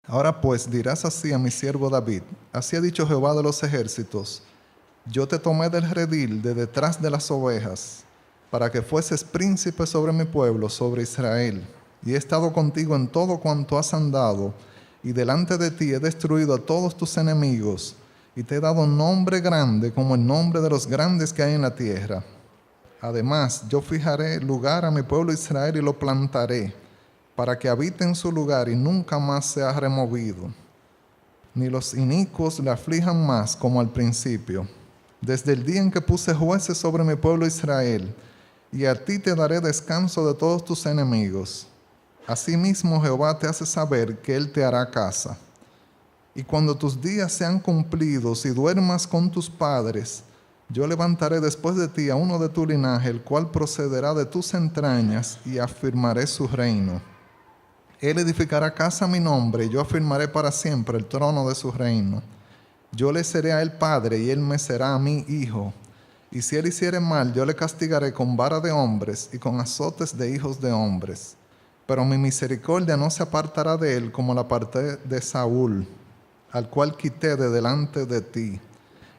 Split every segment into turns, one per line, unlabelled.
Ahora pues dirás así a mi siervo David: así ha dicho Jehová de los ejércitos: yo te tomé del redil de detrás de las ovejas, para que fueses príncipe sobre mi pueblo, sobre Israel. Y he estado contigo en todo cuanto has andado, y delante de ti he destruido a todos tus enemigos, y te he dado nombre grande como el nombre de los grandes que hay en la tierra. Además, yo fijaré lugar a mi pueblo Israel y lo plantaré, para que habite en su lugar y nunca más sea removido. Ni los inicuos le aflijan más como al principio, desde el día en que puse jueces sobre mi pueblo Israel, y a ti te daré descanso de todos tus enemigos. Asimismo Jehová te hace saber que Él te hará casa. Y cuando tus días sean cumplidos y duermas con tus padres, yo levantaré después de ti a uno de tu linaje, el cual procederá de tus entrañas, y afirmaré su reino. Él edificará casa a mi nombre, y yo afirmaré para siempre el trono de su reino. Yo le seré a él padre, y él me será a mí hijo. Y si él hiciere mal, yo le castigaré con vara de hombres y con azotes de hijos de hombres. Pero mi misericordia no se apartará de él como la aparté de Saúl, al cual quité de delante de ti.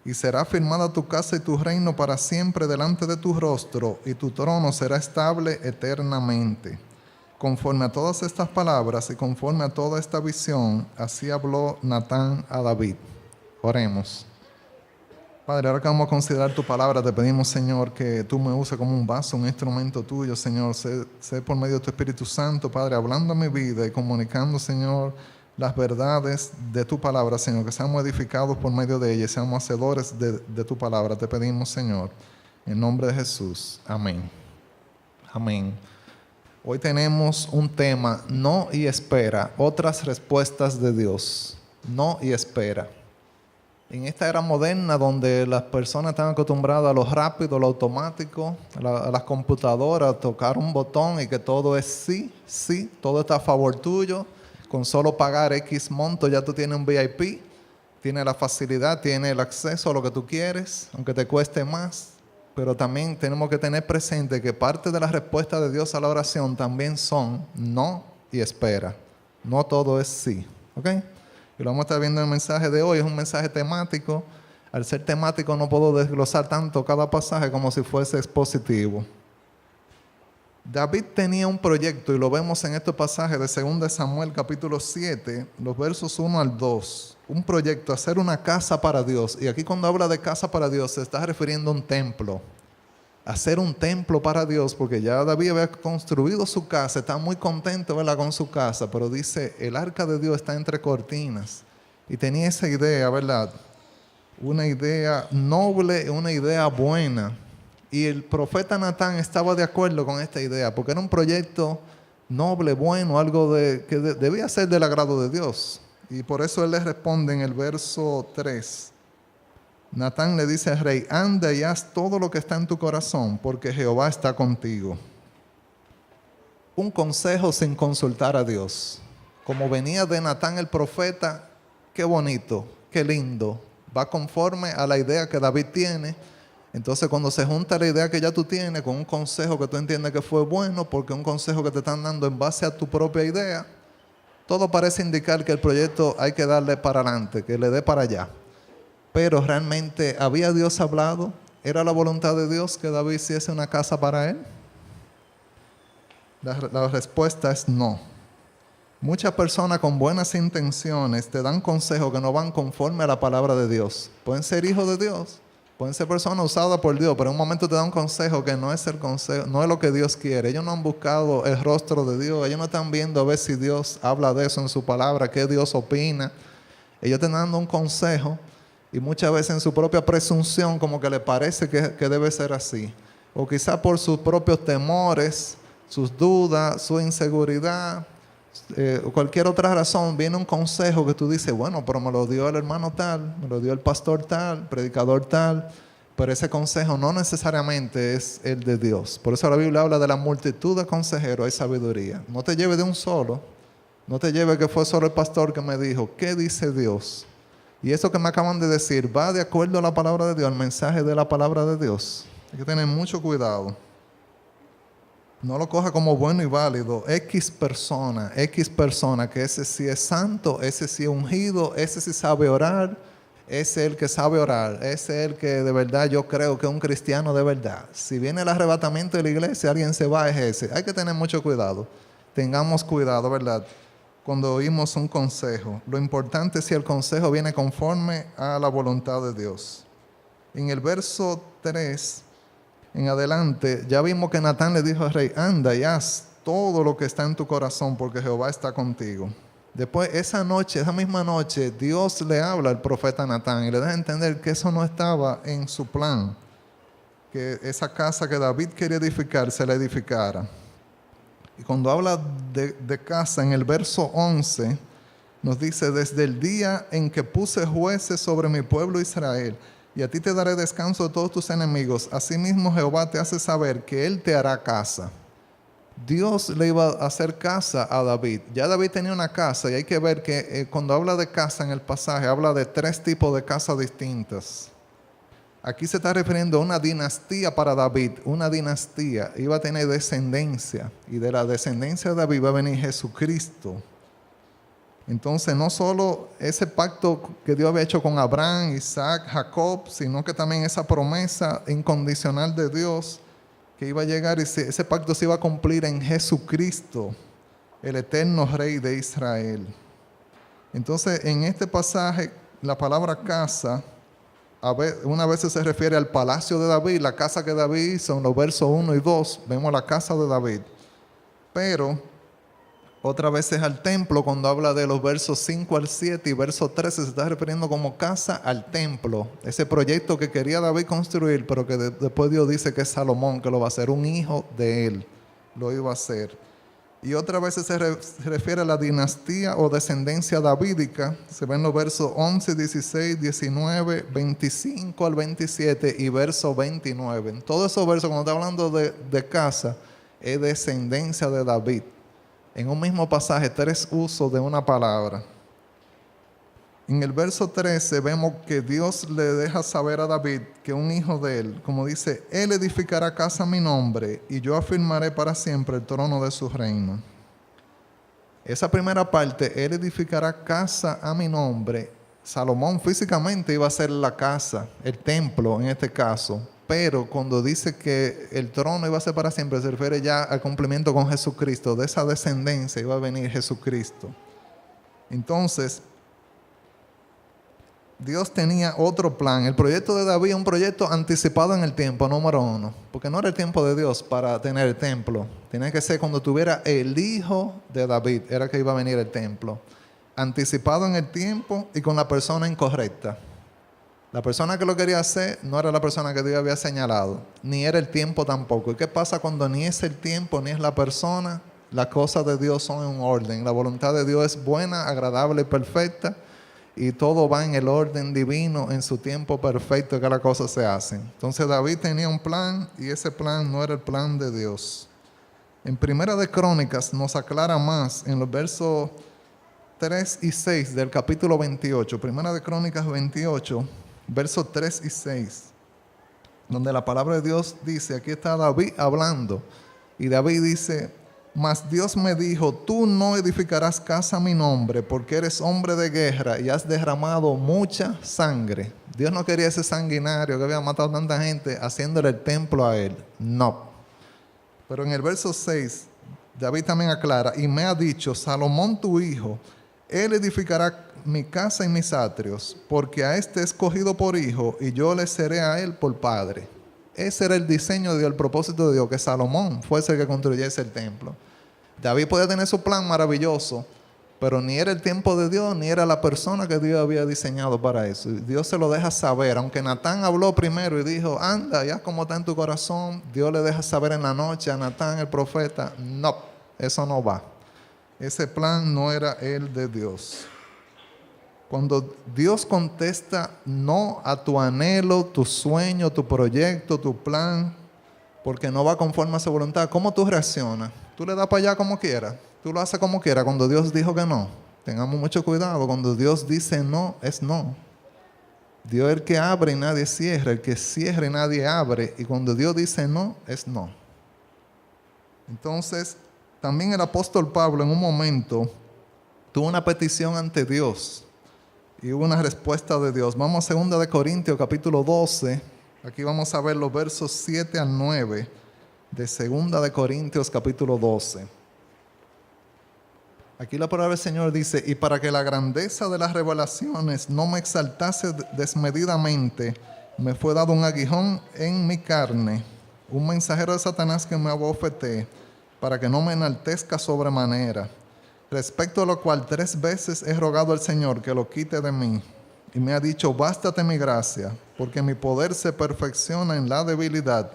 Y será firmada tu casa y tu reino para siempre delante de tu rostro, y tu trono será estable eternamente. Conforme a todas estas palabras y conforme a toda esta visión, así habló Natán a David. Oremos. Padre, ahora que vamos a considerar tu palabra, te pedimos, Señor, que tú me uses como un vaso, un instrumento tuyo, Señor. Sé por medio de tu Espíritu Santo, Padre, hablando a mi vida y comunicando, Señor, las verdades de tu palabra, Señor, que seamos edificados por medio de ella, seamos hacedores de tu palabra. Te pedimos, Señor, en nombre de Jesús. Amén. Amén. Hoy tenemos un tema: no y espera, otras respuestas de Dios. No y espera. En esta era moderna donde las personas están acostumbradas a lo rápido, a lo automático, a las computadoras, a tocar un botón y que todo es sí, sí, todo está a favor tuyo. Con solo pagar X monto ya tú tienes un VIP, tienes la facilidad, tienes el acceso a lo que tú quieres, aunque te cueste más. Pero también tenemos que tener presente que parte de la respuesta de Dios a la oración también son no y espera. No todo es sí, ¿ok? Y lo vamos a estar viendo en el mensaje de hoy. Es un mensaje temático. Al ser temático no puedo desglosar tanto cada pasaje como si fuese expositivo. David tenía un proyecto, y lo vemos en este pasaje de 2 Samuel capítulo 7, los versos 1 al 2. Un proyecto, hacer una casa para Dios. Y aquí cuando habla de casa para Dios se está refiriendo a un templo. Hacer un templo para Dios, porque ya David había construido su casa, está muy contento, ¿verdad?, con su casa, pero dice, el arca de Dios está entre cortinas. Y tenía esa idea, ¿verdad? Una idea noble, una idea buena. Y el profeta Natán estaba de acuerdo con esta idea, porque era un proyecto noble, bueno, algo que debía ser del agrado de Dios. Y por eso él le responde en el verso 3. Natán le dice al rey: anda y haz todo lo que está en tu corazón, porque Jehová está contigo. Un consejo sin consultar a Dios. Como venía de Natán el profeta, qué bonito, qué lindo. Va conforme a la idea que David tiene. Entonces cuando se junta la idea que ya tú tienes con un consejo que tú entiendes que fue bueno, porque un consejo que te están dando en base a tu propia idea, todo parece indicar que el proyecto hay que darle para adelante, que le dé para allá. Pero realmente, ¿había Dios hablado? ¿Era la voluntad de Dios que David hiciese una casa para él? La respuesta es no. Muchas personas con buenas intenciones te dan consejos que no van conforme a la palabra de Dios. Pueden ser hijos de Dios, pueden ser personas usadas por Dios, pero en un momento te dan un consejo que no es el consejo, no es lo que Dios quiere. Ellos no han buscado el rostro de Dios, ellos no están viendo a ver si Dios habla de eso en su palabra, qué Dios opina. Ellos te están dando un consejo y muchas veces en su propia presunción como que le parece que debe ser así. O quizás por sus propios temores, sus dudas, su inseguridad, o cualquier otra razón, viene un consejo que tú dices, bueno, pero me lo dio el hermano tal, me lo dio el pastor tal, predicador tal, pero ese consejo no necesariamente es el de Dios. Por eso la Biblia habla de la multitud de consejeros, hay sabiduría. No te lleve de un solo, no te lleve que fue solo el pastor que me dijo, ¿qué dice Dios? Y eso que me acaban de decir, ¿va de acuerdo a la palabra de Dios, al mensaje de la palabra de Dios? Hay que tener mucho cuidado. No lo coja como bueno y válido. X persona, que ese sí es santo, ese sí es ungido, ese sí sabe orar, ese es el que sabe orar, ese es el que de verdad yo creo que es un cristiano de verdad. Si viene el arrebatamiento de la iglesia, alguien se va, es ese. Hay que tener mucho cuidado. Tengamos cuidado, ¿verdad? Cuando oímos un consejo. Lo importante es si el consejo viene conforme a la voluntad de Dios. En el verso 3 en adelante, ya vimos que Natán le dijo al rey, anda y haz todo lo que está en tu corazón porque Jehová está contigo. Después, esa misma noche, Dios le habla al profeta Natán y le deja entender que eso no estaba en su plan, que esa casa que David quería edificar se la edificara. Y cuando habla de casa, en el verso 11, nos dice, desde el día en que puse jueces sobre mi pueblo Israel, y a ti te daré descanso de todos tus enemigos. Asimismo Jehová te hace saber que Él te hará casa. Dios le iba a hacer casa a David. Ya David tenía una casa y hay que ver que cuando habla de casa en el pasaje, habla de 3 tipos de casas distintas. Aquí se está refiriendo a una dinastía para David. Una dinastía iba a tener descendencia y de la descendencia de David va a venir Jesucristo. Entonces, no solo ese pacto que Dios había hecho con Abraham, Isaac, Jacob, sino que también esa promesa incondicional de Dios que iba a llegar, y ese pacto se iba a cumplir en Jesucristo, el eterno Rey de Israel. Entonces, en este pasaje, la palabra casa, una vez se refiere al palacio de David, la casa que David hizo, en los versos 1 y 2, vemos la casa de David. Pero otra vez es al templo, cuando habla de los versos 5 al 7 y verso 13, se está refiriendo como casa al templo. Ese proyecto que quería David construir, pero que después Dios dice que es Salomón que lo va a hacer, un hijo de él lo iba a hacer. Y otra vez se refiere a la dinastía o descendencia davídica. Se ven los versos 11, 16, 19, 25 al 27 y verso 29. En todos esos versos, cuando está hablando de casa, es descendencia de David. En un mismo pasaje, 3 usos de una palabra. En el verso 13 vemos que Dios le deja saber a David que un hijo de él, como dice, él edificará casa a mi nombre y yo afirmaré para siempre el trono de su reino. Esa primera parte, él edificará casa a mi nombre. Salomón físicamente iba a ser la casa, el templo en este caso, pero cuando dice que el trono iba a ser para siempre, se refiere ya al cumplimiento con Jesucristo. De esa descendencia iba a venir Jesucristo. Entonces, Dios tenía otro plan. El proyecto de David es un proyecto anticipado en el tiempo, número 1. Porque no era el tiempo de Dios para tener el templo. Tenía que ser cuando tuviera el hijo de David, era que iba a venir el templo. Anticipado en el tiempo y con la persona incorrecta. La persona que lo quería hacer no era la persona que Dios había señalado, ni era el tiempo tampoco. ¿Y qué pasa cuando ni es el tiempo ni es la persona? Las cosas de Dios son en un orden. La voluntad de Dios es buena, agradable y perfecta, y todo va en el orden divino, en su tiempo perfecto que las cosas se hacen. Entonces David tenía un plan y ese plan no era el plan de Dios. En Primera de Crónicas nos aclara más en los versos 3 y 6 del capítulo 28. Primera de Crónicas 28. Versos 3 y 6, donde la palabra de Dios dice, aquí está David hablando, y David dice, mas Dios me dijo, tú no edificarás casa a mi nombre, porque eres hombre de guerra y has derramado mucha sangre. Dios no quería ese sanguinario que había matado a tanta gente haciéndole el templo a él. No. Pero en el verso 6, David también aclara, y me ha dicho, Salomón tu hijo, él edificará mi casa y mis atrios, porque a este he escogido por hijo, y yo le seré a él por padre. Ese era el diseño de Dios, el propósito de Dios, que Salomón fuese el que construyese el templo. David podía tener su plan maravilloso, pero ni era el tiempo de Dios, ni era la persona que Dios había diseñado para eso. Y Dios se lo deja saber, aunque Natán habló primero y dijo, anda, ya como está en tu corazón, Dios le deja saber en la noche a Natán, el profeta, no, eso no va. Ese plan no era el de Dios. Cuando Dios contesta no a tu anhelo, tu sueño, tu proyecto, tu plan, porque no va conforme a su voluntad, ¿cómo tú reaccionas? Tú le das para allá como quieras. Tú lo haces como quieras cuando Dios dijo que no. Tengamos mucho cuidado. Cuando Dios dice no, es no. Dios es el que abre y nadie cierra. El que cierra y nadie abre. Y cuando Dios dice no, es no. Entonces, también el apóstol Pablo en un momento tuvo una petición ante Dios y hubo una respuesta de Dios. Vamos a 2 de Corintios capítulo 12. Aquí vamos a ver los versos 7 al 9 de 2 de Corintios capítulo 12. Aquí la palabra del Señor dice: y para que la grandeza de las revelaciones no me exaltase desmedidamente, me fue dado un aguijón en mi carne, un mensajero de Satanás que me abofeté, para que no me enaltezca sobremanera. Respecto a lo cual 3 veces he rogado al Señor que lo quite de mí. Y me ha dicho: bástate mi gracia, porque mi poder se perfecciona en la debilidad.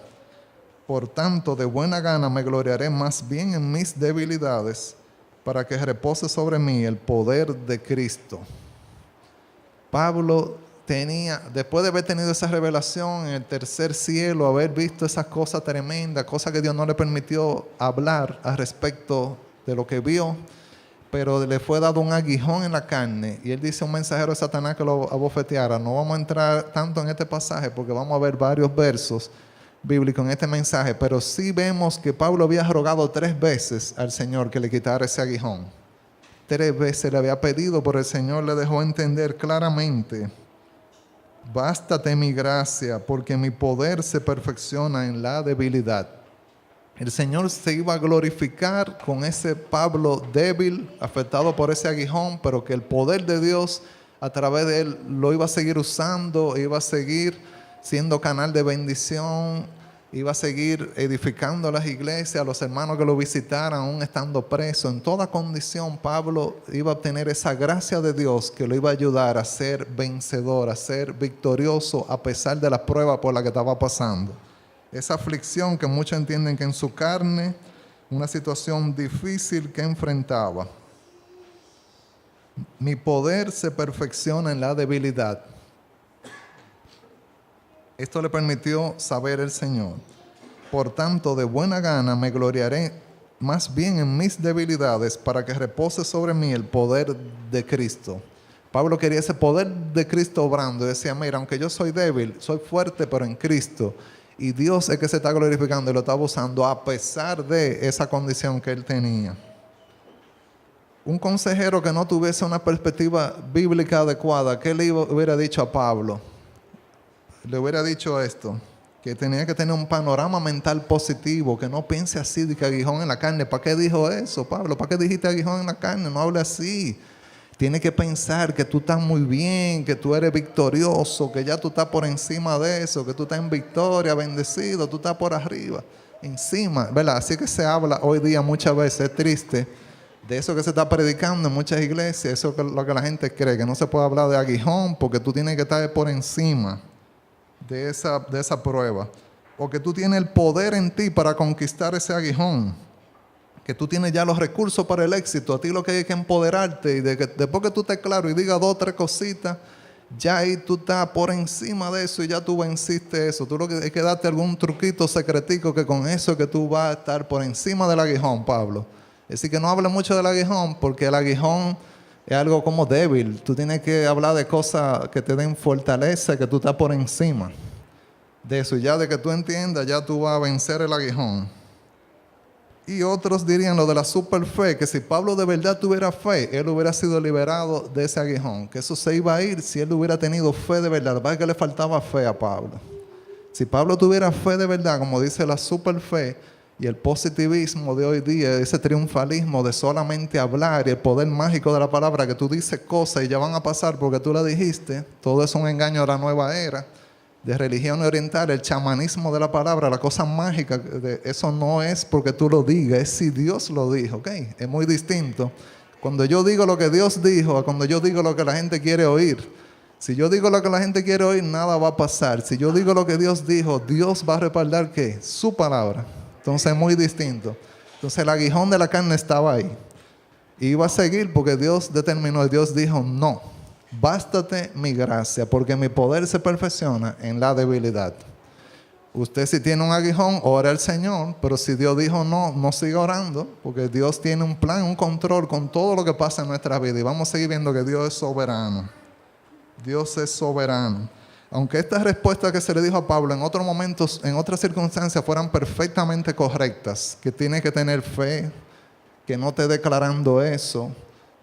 Por tanto, de buena gana me gloriaré más bien en mis debilidades, para que repose sobre mí el poder de Cristo. Pablo tenía, después de haber tenido esa revelación en el tercer cielo, haber visto esas cosas tremendas, cosas que Dios no le permitió hablar al respecto de lo que vio, pero le fue dado un aguijón en la carne, y él dice: un mensajero de Satanás que lo abofeteara. No vamos a entrar tanto en este pasaje porque vamos a ver varios versos bíblicos en este mensaje, pero sí vemos que Pablo había rogado 3 veces al Señor que le quitara ese aguijón. 3 veces le había pedido, pero el Señor le dejó entender claramente: bástate mi gracia, porque mi poder se perfecciona en la debilidad. El Señor se iba a glorificar con ese Pablo débil, afectado por ese aguijón, pero que el poder de Dios a través de él lo iba a seguir usando, iba a seguir siendo canal de bendición, iba a seguir edificando las iglesias, a los hermanos que lo visitaran, aún estando preso. En toda condición, Pablo iba a obtener esa gracia de Dios que lo iba a ayudar a ser vencedor, a ser victorioso a pesar de la prueba por la que estaba pasando. Esa aflicción que muchos entienden que en su carne, una situación difícil que enfrentaba. Mi poder se perfecciona en la debilidad. Esto le permitió saber el Señor. Por tanto, de buena gana me gloriaré más bien en mis debilidades, para que repose sobre mí el poder de Cristo. Pablo quería ese poder de Cristo obrando. Decía: mira, aunque yo soy débil, soy fuerte, pero en Cristo. Y Dios es que se está glorificando y lo está usando a pesar de esa condición que él tenía. Un consejero que no tuviese una perspectiva bíblica adecuada, ¿qué le hubiera dicho a Pablo? Le hubiera dicho esto: que tenía que tener un panorama mental positivo, que no piense así de que aguijón en la carne. ¿Para qué dijo eso, Pablo? ¿Para qué dijiste aguijón en la carne? No hable así. Tiene que pensar que tú estás muy bien, que tú eres victorioso, que ya tú estás por encima de eso, que tú estás en victoria, bendecido, tú estás por arriba, encima, ¿verdad? Así que se habla hoy día muchas veces, es triste, de eso que se está predicando en muchas iglesias. Eso es lo que la gente cree, que no se puede hablar de aguijón porque tú tienes que estar por encima de esa prueba, porque tú tienes el poder en ti para conquistar ese aguijón, que tú tienes ya los recursos para el éxito. A ti lo que hay que empoderarte, y después que tú estés claro y digas 2 o 3 cositas, ya ahí tú estás por encima de eso y ya tú venciste eso. Tú lo que hay que darte algún truquito secretico, que con eso es que tú vas a estar por encima del aguijón, Pablo. Es decir, que no hable mucho del aguijón, porque el aguijón es algo como débil. Tú tienes que hablar de cosas que te den fortaleza, que tú estás por encima de eso. Y ya de que tú entiendas, ya tú vas a vencer el aguijón. Y otros dirían lo de la super fe, que si Pablo de verdad tuviera fe, él hubiera sido liberado de ese aguijón, que eso se iba a ir si él hubiera tenido fe de verdad. ¿Verdad que le faltaba fe a Pablo? Si Pablo tuviera fe de verdad, como dice la super fe, y el positivismo de hoy día, ese triunfalismo de solamente hablar, y el poder mágico de la palabra, que tú dices cosas y ya van a pasar porque tú la dijiste, todo es un engaño a la nueva era de religión oriental, el chamanismo de la palabra, la cosa mágica, eso no es porque tú lo digas, es si Dios lo dijo, ¿ok? Es muy distinto. Cuando yo digo lo que Dios dijo, a cuando yo digo lo que la gente quiere oír. Si yo digo lo que la gente quiere oír, nada va a pasar. Si yo digo lo que Dios dijo, Dios va a respaldar, ¿qué? Su palabra. Entonces es muy distinto. Entonces el aguijón de la carne estaba ahí. Y iba a seguir porque Dios determinó, y Dios dijo: no, bástate mi gracia, porque mi poder se perfecciona en la debilidad. Usted, si tiene un aguijón, ora al Señor, pero si Dios dijo no, no siga orando, porque Dios tiene un plan, un control con todo lo que pasa en nuestra vida, y vamos a seguir viendo que Dios es soberano. Dios es soberano. Aunque estas respuestas que se le dijo a Pablo en otros momentos, en otras circunstancias, fueran perfectamente correctas, que tienes que tener fe, que no esté declarando eso,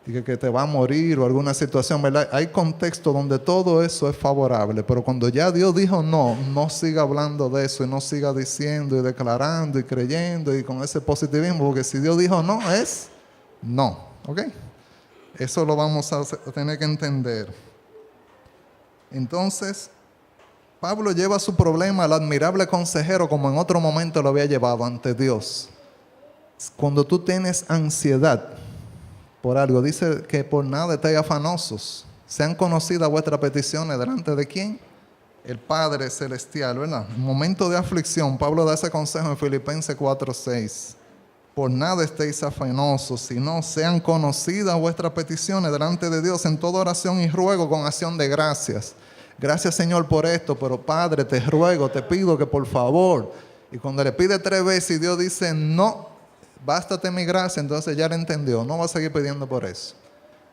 y que te va a morir o alguna situación, ¿verdad? Hay contextos donde todo eso es favorable, pero cuando ya Dios dijo no, no siga hablando de eso y no siga diciendo y declarando y creyendo y con ese positivismo, porque si Dios dijo no, es no, ¿ok? Eso lo vamos a tener que entender. Entonces, Pablo lleva su problema al admirable consejero como en otro momento lo había llevado ante Dios. Cuando tú tienes ansiedad por algo, dice que por nada estéis afanosos. Sean conocidas vuestras peticiones delante de ¿quién? El Padre Celestial, ¿verdad? En momento de aflicción, Pablo da ese consejo en Filipenses 4:6. Por nada estéis afanosos, sino sean conocidas vuestras peticiones delante de Dios en toda oración y ruego con acción de gracias. Gracias, Señor, por esto, pero Padre, te ruego, te pido que por favor. Y cuando le pide 3 veces y Dios dice no, bástate mi gracia, entonces ya le entendió, no va a seguir pidiendo por eso.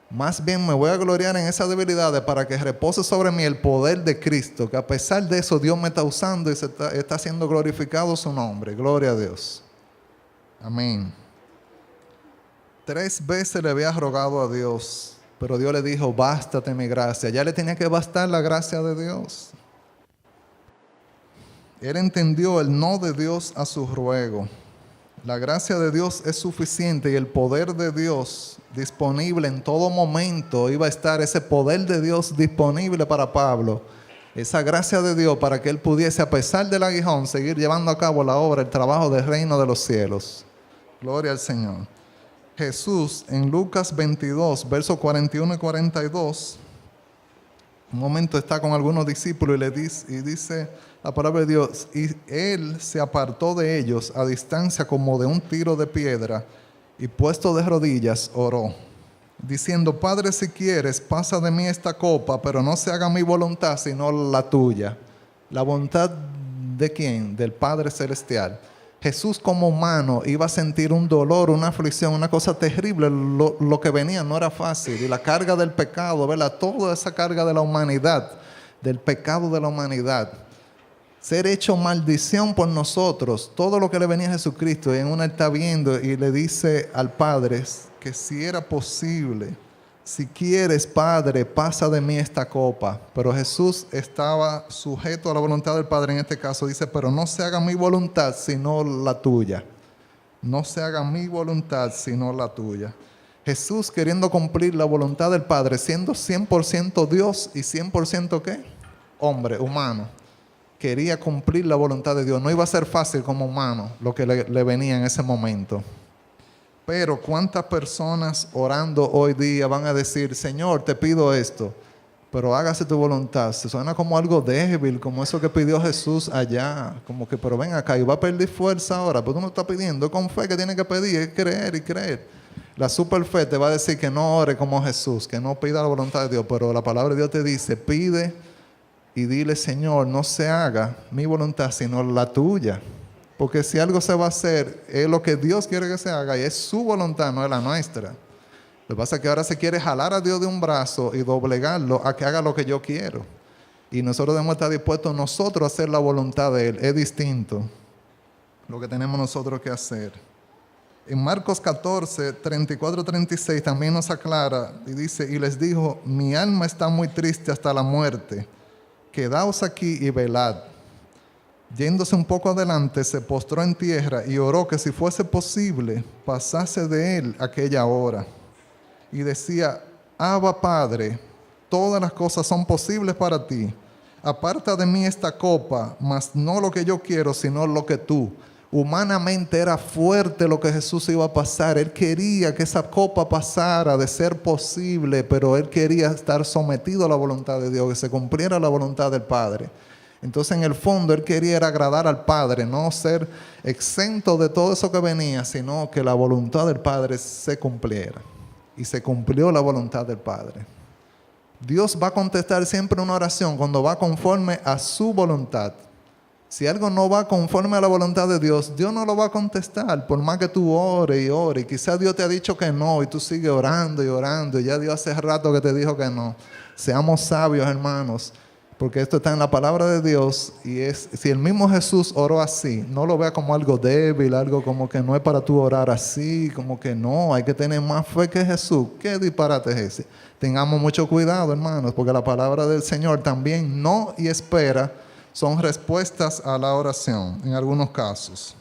Más bien me voy a gloriar en esas debilidades para que repose sobre mí el poder de Cristo, que a pesar de eso Dios me está usando y está haciendo glorificado su nombre. Gloria a Dios. Amén. 3 veces le había rogado a Dios, pero Dios le dijo, bástate mi gracia. Ya le tenía que bastar la gracia de Dios. Él entendió el no de Dios a su ruego. La gracia de Dios es suficiente y el poder de Dios disponible en todo momento. Iba a estar ese poder de Dios disponible para Pablo. Esa gracia de Dios para que él pudiese, a pesar del aguijón, seguir llevando a cabo la obra, el trabajo del reino de los cielos. Gloria al Señor. Jesús en Lucas 22, versos 41 y 42, un momento está con algunos discípulos y dice la palabra de Dios, y él se apartó de ellos a distancia como de un tiro de piedra y puesto de rodillas oró, diciendo, Padre, si quieres, pasa de mí esta copa, pero no se haga mi voluntad sino la tuya. ¿La voluntad de quién? Del Padre Celestial. Jesús como humano iba a sentir un dolor, una aflicción, una cosa terrible. Lo que venía no era fácil. Y la carga del pecado, ¿verdad? Toda esa carga de la humanidad, del pecado de la humanidad. Ser hecho maldición por nosotros. Todo lo que le venía a Jesucristo. Y en una está viendo y le dice al Padre que si era posible, si quieres, Padre, pasa de mí esta copa. Pero Jesús estaba sujeto a la voluntad del Padre en este caso. Dice, pero no se haga mi voluntad, sino la tuya. No se haga mi voluntad, sino la tuya. Jesús queriendo cumplir la voluntad del Padre, siendo 100% Dios y 100% ¿qué? Hombre, humano. Quería cumplir la voluntad de Dios. No iba a ser fácil como humano lo que le venía en ese momento. Pero ¿cuántas personas orando hoy día van a decir, Señor, te pido esto, pero hágase tu voluntad? Se suena como algo débil, como eso que pidió Jesús allá. Como que, pero ven acá y va a perder fuerza ahora. Pero tú no estás pidiendo con fe que tienes que pedir, es creer y creer. La super fe te va a decir que no ore como Jesús, que no pida la voluntad de Dios. Pero la palabra de Dios te dice, pide y dile, Señor, no se haga mi voluntad, sino la tuya. Porque si algo se va a hacer, es lo que Dios quiere que se haga y es su voluntad, no es la nuestra. Lo que pasa es que ahora se quiere jalar a Dios de un brazo y doblegarlo a que haga lo que yo quiero. Y nosotros debemos estar dispuestos nosotros a hacer la voluntad de Él. Es distinto lo que tenemos nosotros que hacer. En Marcos 14, 34, 36 también nos aclara y dice, y les dijo, mi alma está muy triste hasta la muerte. Quedaos aquí y velad. Yéndose un poco adelante, se postró en tierra y oró que si fuese posible, pasase de él aquella hora. Y decía, Abba Padre, todas las cosas son posibles para ti. Aparta de mí esta copa, mas no lo que yo quiero, sino lo que tú. Humanamente era fuerte lo que Jesús iba a pasar. Él quería que esa copa pasara de ser posible, pero él quería estar sometido a la voluntad de Dios, que se cumpliera la voluntad del Padre. Entonces en el fondo él quería agradar al Padre, no ser exento de todo eso que venía, sino que la voluntad del Padre se cumpliera. Y se cumplió la voluntad del Padre. Dios va a contestar siempre una oración cuando va conforme a su voluntad. Si algo no va conforme a la voluntad de Dios, Dios no lo va a contestar, por más que tú ores y ores. Quizás Dios te ha dicho que no y tú sigues orando y orando. Y ya Dios hace rato que te dijo que no. Seamos sabios, hermanos. Porque esto está en la palabra de Dios y si el mismo Jesús oró así, no lo vea como algo débil, algo como que no es para tú orar así, como que no, hay que tener más fe que Jesús. ¿Qué disparate es ese? Tengamos mucho cuidado, hermanos, porque la palabra del Señor también no y espera son respuestas a la oración en algunos casos.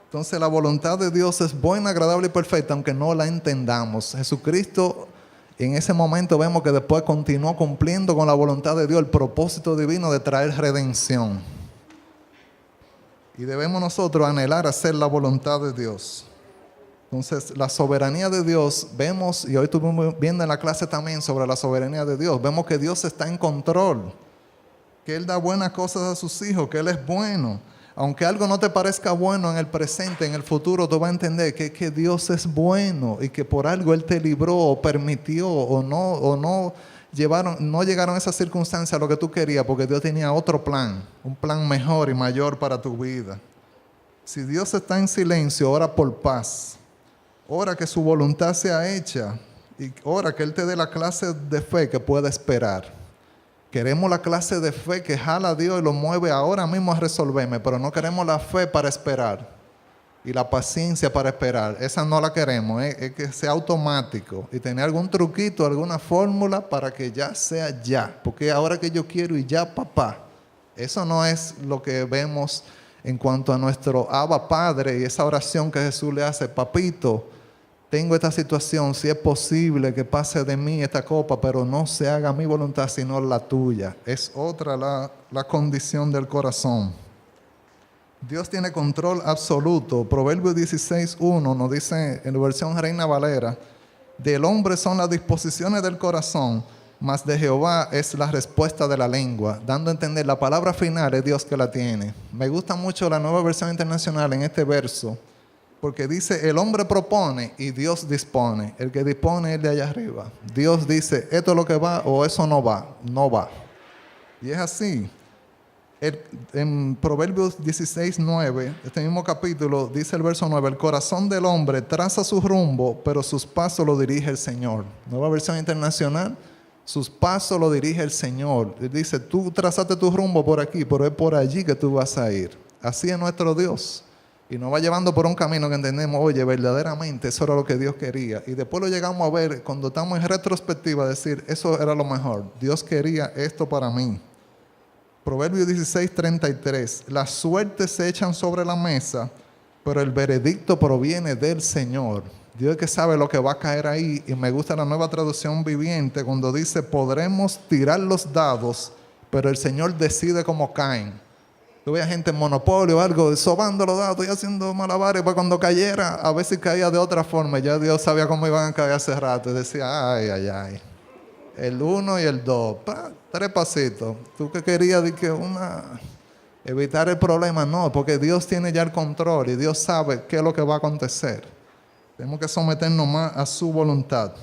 Entonces la voluntad de Dios es buena, agradable y perfecta, aunque no la entendamos. Jesucristo en ese momento vemos que después continuó cumpliendo con la voluntad de Dios el propósito divino de traer redención. Y debemos nosotros anhelar hacer la voluntad de Dios. Entonces, la soberanía de Dios, vemos, y hoy estuvimos viendo en la clase también sobre la soberanía de Dios, vemos que Dios está en control, que Él da buenas cosas a sus hijos, que Él es bueno. Aunque algo no te parezca bueno en el presente, en el futuro, tú vas a entender que Dios es bueno y que por algo Él te libró o permitió o no llegaron a esas circunstancias a lo que tú querías, porque Dios tenía otro plan, un plan mejor y mayor para tu vida. Si Dios está en silencio, ora por paz. Ora que su voluntad sea hecha y ora que Él te dé la clase de fe que pueda esperar. Queremos la clase de fe que jala a Dios y lo mueve ahora mismo a resolverme, pero no queremos la fe para esperar y la paciencia para esperar. Esa no la queremos, es que sea automático y tener algún truquito, alguna fórmula para que ya sea ya, porque ahora que yo quiero y ya, papá. Eso no es lo que vemos en cuanto a nuestro Abba Padre y esa oración que Jesús le hace: papito, tengo esta situación, si es posible que pase de mí esta copa, pero no se haga mi voluntad sino la tuya. Es otra la condición del corazón. Dios tiene control absoluto. Proverbios 16:1 nos dice en la versión Reina Valera: del hombre son las disposiciones del corazón, mas de Jehová es la respuesta de la lengua. Dando a entender, la palabra final es Dios que la tiene. Me gusta mucho la Nueva Versión Internacional en este verso, porque dice: el hombre propone y Dios dispone. El que dispone es el de allá arriba. Dios dice: esto es lo que va o eso no va. No va. Y es así. En Proverbios 16:9, este mismo capítulo, dice el verso 9: el corazón del hombre traza su rumbo, pero sus pasos lo dirige el Señor. Nueva Versión Internacional: sus pasos lo dirige el Señor. Él dice: tú trazaste tu rumbo por aquí, pero es por allí que tú vas a ir. Así es nuestro Dios. Y nos va llevando por un camino que entendemos: oye, verdaderamente eso era lo que Dios quería. Y después lo llegamos a ver cuando estamos en retrospectiva, decir: eso era lo mejor. Dios quería esto para mí. Proverbios 16:33: las suertes se echan sobre la mesa, pero el veredicto proviene del Señor. Dios es que sabe lo que va a caer ahí. Y me gusta la Nueva Traducción Viviente cuando dice: podremos tirar los dados, pero el Señor decide cómo caen. Yo veía gente en Monopolio o algo, sobando los dados y haciendo malabares, para cuando cayera, a veces caía de otra forma. Ya Dios sabía cómo iban a caer hace rato. Y decía: ay, ay, ay. El 1 y el 2. 3 pasitos. ¿Tú qué querías? De que evitar el problema. No, porque Dios tiene ya el control y Dios sabe qué es lo que va a acontecer. Tenemos que someternos más a su voluntad.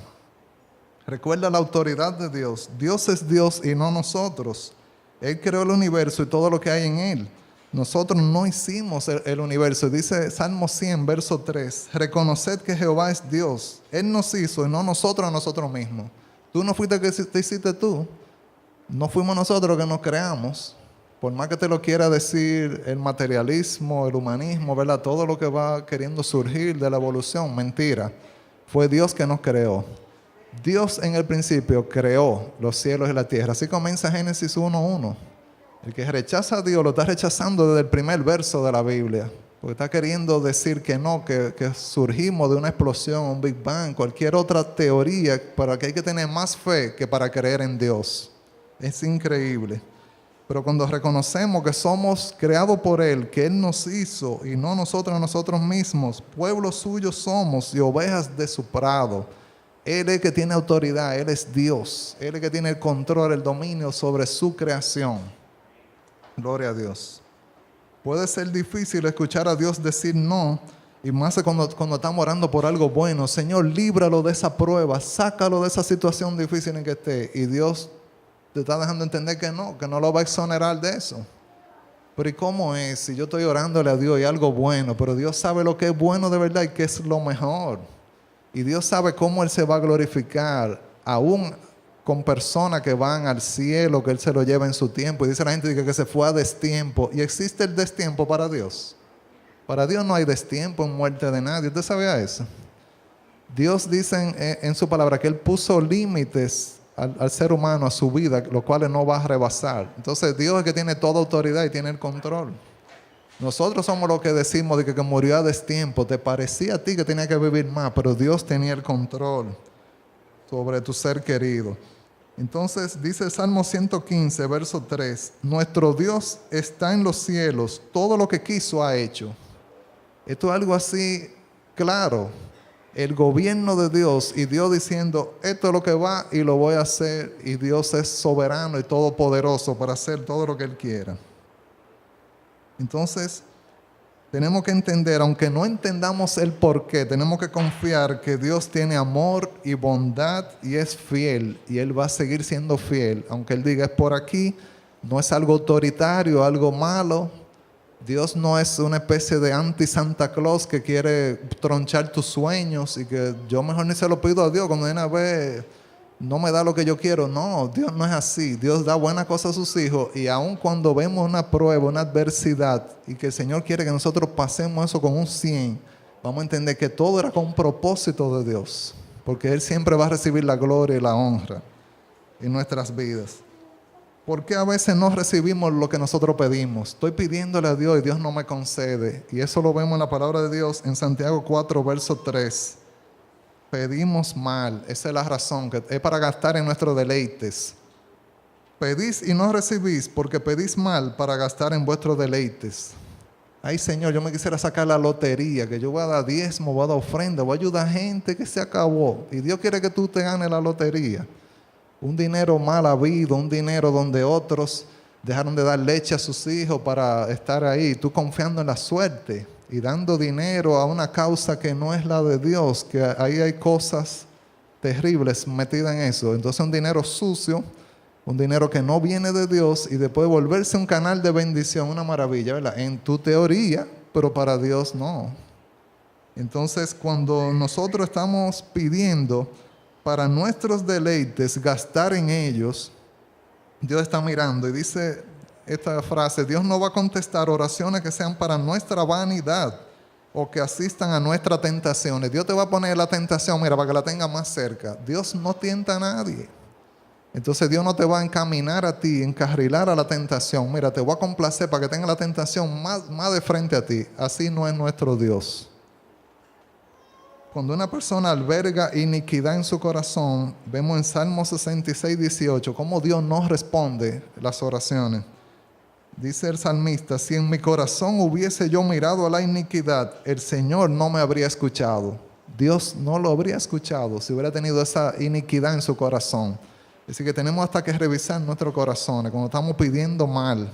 Recuerda la autoridad de Dios. Dios es Dios y no nosotros. Él creó el universo y todo lo que hay en él. Nosotros no hicimos el universo. Dice Salmo 100, verso 3: reconoced que Jehová es Dios. Él nos hizo y no nosotros a nosotros mismos. Tú no fuiste que te hiciste tú. No fuimos nosotros que nos creamos. Por más que te lo quiera decir el materialismo, el humanismo, ¿verdad? Todo lo que va queriendo surgir de la evolución, mentira. Fue Dios que nos creó. Dios en el principio creó los cielos y la tierra. Así comienza Génesis 1:1. El que rechaza a Dios lo está rechazando desde el primer verso de la Biblia. Porque está queriendo decir que no, que surgimos de una explosión, un Big Bang, cualquier otra teoría, para que hay que tener más fe que para creer en Dios. Es increíble. Pero cuando reconocemos que somos creados por Él, que Él nos hizo y no nosotros a nosotros mismos, pueblo suyo somos y ovejas de su prado. Él es el que tiene autoridad, Él es Dios. Él es el que tiene el control, el dominio sobre su creación. Gloria a Dios. Puede ser difícil escuchar a Dios decir no, y más cuando estamos orando por algo bueno. Señor, líbralo de esa prueba, sácalo de esa situación difícil en que esté. Y Dios te está dejando entender que no lo va a exonerar de eso. Pero ¿y cómo es? Si yo estoy orándole a Dios y algo bueno, pero Dios sabe lo que es bueno de verdad y que es lo mejor. Y Dios sabe cómo Él se va a glorificar, aún con personas que van al cielo, que Él se lo lleva en su tiempo. Y dice la gente que se fue a destiempo. ¿Y existe el destiempo para Dios? Para Dios no hay destiempo en muerte de nadie. ¿Usted sabía eso? Dios dice en su palabra que Él puso límites al ser humano, a su vida, los cuales no va a rebasar. Entonces Dios es el que tiene toda autoridad y tiene el control. Nosotros somos los que decimos de que murió a destiempo. Te parecía a ti que tenía que vivir más, pero Dios tenía el control sobre tu ser querido. Entonces dice el Salmo 115, verso 3, nuestro Dios está en los cielos, todo lo que quiso ha hecho. Esto es algo así claro. El gobierno de Dios y Dios diciendo, esto es lo que va y lo voy a hacer. Y Dios es soberano y todopoderoso para hacer todo lo que Él quiera. Entonces, tenemos que entender, aunque no entendamos el por qué, tenemos que confiar que Dios tiene amor y bondad y es fiel. Y Él va a seguir siendo fiel. Aunque Él diga, es por aquí, no es algo autoritario, algo malo. Dios no es una especie de anti-Santa Claus que quiere tronchar tus sueños y que yo mejor ni se lo pido a Dios cuando viene a ver, no me da lo que yo quiero. No, Dios no es así. Dios da buenas cosas a sus hijos y aun cuando vemos una prueba, una adversidad y que el Señor quiere que nosotros pasemos eso con un 100, vamos a entender que todo era con un propósito de Dios, porque Él siempre va a recibir la gloria y la honra en nuestras vidas. ¿Por qué a veces no recibimos lo que nosotros pedimos? Estoy pidiéndole a Dios y Dios no me concede. Y eso lo vemos en la palabra de Dios en Santiago 4, verso 3. Pedimos mal. Esa es la razón, que es para gastar en nuestros deleites. Pedís y no recibís porque pedís mal para gastar en vuestros deleites. Ay, Señor, yo me quisiera sacar la lotería, que yo voy a dar diezmo, voy a dar ofrenda, voy a ayudar a gente que se acabó. Y Dios quiere que tú te ganes la lotería. Un dinero mal habido, un dinero donde otros dejaron de dar leche a sus hijos para estar ahí. Tú confiando en la suerte y dando dinero a una causa que no es la de Dios, que ahí hay cosas terribles metidas en eso. Entonces un dinero sucio, un dinero que no viene de Dios y después volverse un canal de bendición, una maravilla, ¿verdad? En tu teoría, pero para Dios no. Entonces cuando nosotros estamos pidiendo para nuestros deleites, gastar en ellos, Dios está mirando y dice esta frase, Dios no va a contestar oraciones que sean para nuestra vanidad o que asistan a nuestras tentaciones. Dios te va a poner la tentación, mira, para que la tenga más cerca. Dios no tienta a nadie. Entonces Dios no te va a encaminar a ti, encarrilar a la tentación. Mira, te voy a complacer para que tenga la tentación más de frente a ti. Así no es nuestro Dios. Cuando una persona alberga iniquidad en su corazón, vemos en Salmo 66, 18, cómo Dios no responde las oraciones. Dice el salmista, si en mi corazón hubiese yo mirado a la iniquidad, el Señor no me habría escuchado. Dios no lo habría escuchado si hubiera tenido esa iniquidad en su corazón. Así que tenemos hasta que revisar nuestros corazones cuando estamos pidiendo mal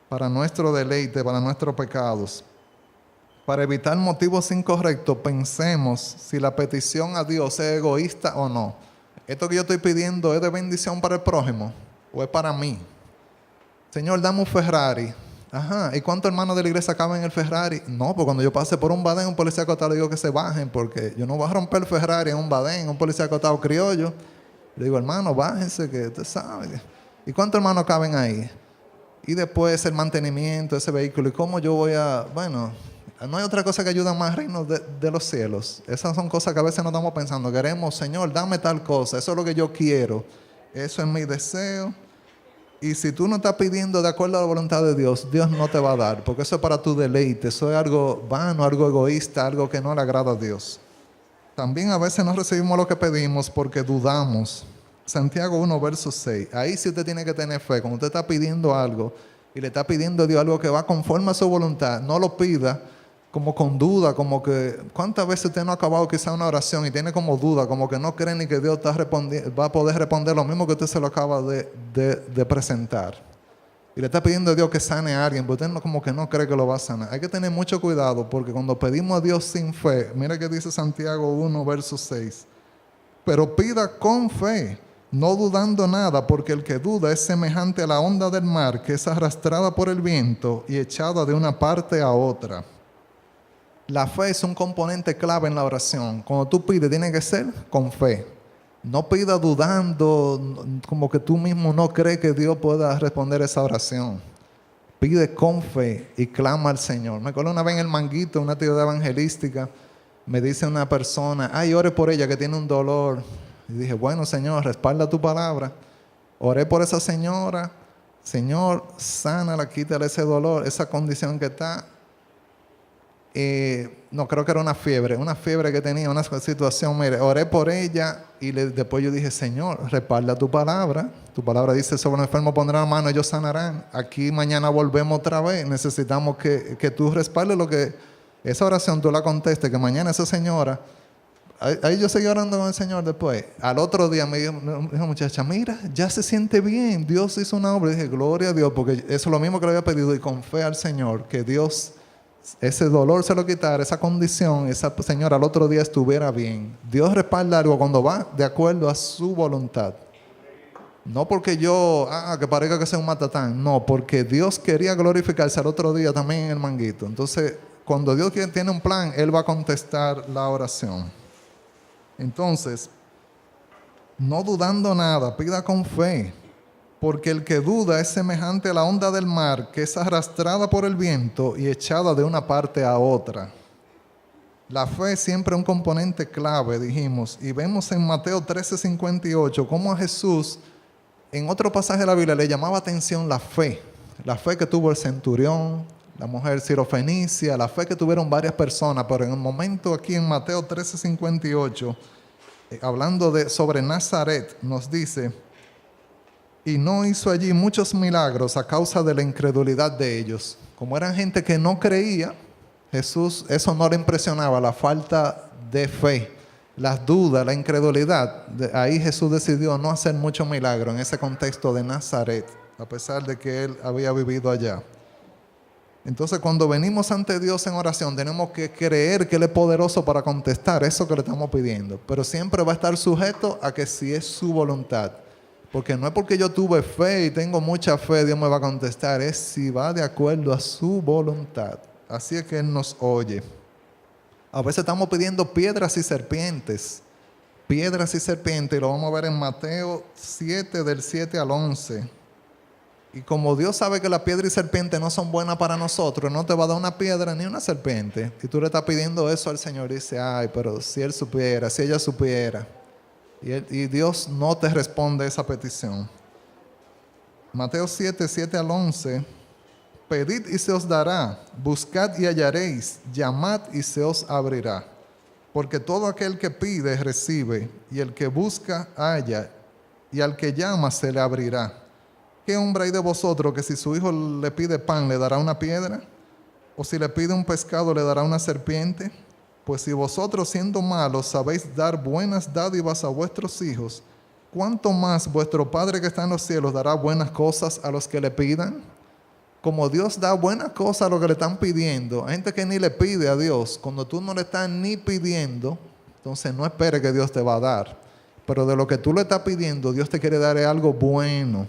para nuestro deleite, para nuestros pecados. Para evitar motivos incorrectos, pensemos si la petición a Dios es egoísta o no. ¿Esto que yo estoy pidiendo es de bendición para el prójimo o es para mí? Señor, dame un Ferrari. Ajá, ¿y cuántos hermanos de la iglesia caben en el Ferrari? No, pues cuando yo pase por un badén, un policía acotado, le digo que se bajen, porque yo no voy a romper el Ferrari en un badén, un policía acotado criollo. Le digo, hermano, bájense, que usted sabe. ¿Y cuántos hermanos caben ahí? Y después el mantenimiento de ese vehículo. ¿Y cómo yo voy a...? Bueno, no hay otra cosa que ayuda más al reino de los cielos. Esas son cosas que a veces no estamos pensando. Queremos, Señor, dame tal cosa. Eso es lo que yo quiero. Eso es mi deseo. Y si tú no estás pidiendo de acuerdo a la voluntad de Dios, Dios no te va a dar. Porque eso es para tu deleite. Eso es algo vano, algo egoísta, algo que no le agrada a Dios. También a veces no recibimos lo que pedimos porque dudamos. Santiago 1, verso 6. Ahí sí usted tiene que tener fe. Cuando usted está pidiendo algo y le está pidiendo a Dios algo que va conforme a su voluntad, no lo pida como con duda, como que... ¿Cuántas veces usted no ha acabado quizá una oración y tiene como duda, como que no cree ni que Dios va a poder responder lo mismo que usted se lo acaba de presentar? Y le está pidiendo a Dios que sane a alguien, pero usted como que no cree que lo va a sanar. Hay que tener mucho cuidado porque cuando pedimos a Dios sin fe, mira que dice Santiago 1, verso 6. Pero pida con fe, no dudando nada, porque el que duda es semejante a la onda del mar que es arrastrada por el viento y echada de una parte a otra. La fe es un componente clave en la oración. Cuando tú pides, tiene que ser con fe. No pida dudando, como que tú mismo no crees que Dios pueda responder esa oración. Pide con fe y clama al Señor. Me acuerdo una vez en el Manguito, una actividad evangelística, me dice una persona, ay, ore por ella que tiene un dolor. Y dije, bueno, Señor, respalda tu palabra. Oré por esa señora. Señor, sánala, quítale ese dolor, esa condición que está. No, creo que era una fiebre que tenía, una situación. Mire, oré por ella y después yo dije, Señor, respalda tu palabra. Tu palabra dice, sobre los enfermos pondrán la mano, ellos sanarán. Aquí mañana volvemos otra vez. Necesitamos que tú respaldes lo que... Esa oración tú la contestes, que mañana esa señora... Ahí yo seguí orando con el Señor después. Al otro día me dijo muchacha, mira, ya se siente bien. Dios hizo una obra. Y dije, gloria a Dios, porque eso es lo mismo que le había pedido y con fe al Señor, que Dios... ese dolor se lo quitara, esa condición, esa señora al otro día estuviera bien. Dios respalda algo cuando va de acuerdo a su voluntad. No porque yo, que parezca que sea un matatán. No, porque Dios quería glorificarse al otro día también en el Manguito. Entonces, cuando Dios tiene un plan, Él va a contestar la oración. Entonces, no dudando nada, pida con fe. Porque el que duda es semejante a la onda del mar que es arrastrada por el viento y echada de una parte a otra. La fe es siempre un componente clave, dijimos, y vemos en Mateo 13:58 cómo a Jesús, en otro pasaje de la Biblia, le llamaba atención la fe que tuvo el centurión, la mujer sirofenicia, la fe que tuvieron varias personas, pero en el momento aquí en Mateo 13:58, hablando sobre Nazaret, nos dice... Y no hizo allí muchos milagros a causa de la incredulidad de ellos. Como eran gente que no creía, Jesús, eso no le impresionaba, la falta de fe, las dudas, la incredulidad. Ahí Jesús decidió no hacer muchos milagros en ese contexto de Nazaret, a pesar de que él había vivido allá. Entonces, cuando venimos ante Dios en oración, tenemos que creer que Él es poderoso para contestar eso que le estamos pidiendo. Pero siempre va a estar sujeto a que si es su voluntad. Porque no es porque yo tuve fe y tengo mucha fe, Dios me va a contestar. Es si va de acuerdo a su voluntad. Así es que Él nos oye. A veces estamos pidiendo piedras y serpientes. Piedras y serpientes. Y lo vamos a ver en Mateo 7, del 7 al 11. Y como Dios sabe que la piedra y serpiente no son buenas para nosotros, no te va a dar una piedra ni una serpiente. Y tú le estás pidiendo eso al Señor y dice, ay, pero si Él supiera, si ella supiera. Y Dios no te responde esa petición. Mateo 7, 7 al 11. Pedid y se os dará, buscad y hallaréis, llamad y se os abrirá. Porque todo aquel que pide recibe, y el que busca halla, y al que llama se le abrirá. ¿Qué hombre hay de vosotros que si su hijo le pide pan le dará una piedra? ¿O si le pide un pescado le dará una serpiente? Pues si vosotros siendo malos sabéis dar buenas dádivas a vuestros hijos, ¿cuánto más vuestro Padre que está en los cielos dará buenas cosas a los que le pidan? Como Dios da buenas cosas a los que le están pidiendo, hay gente que ni le pide a Dios. Cuando tú no le estás ni pidiendo, entonces no esperes que Dios te va a dar. Pero de lo que tú le estás pidiendo, Dios te quiere dar algo bueno.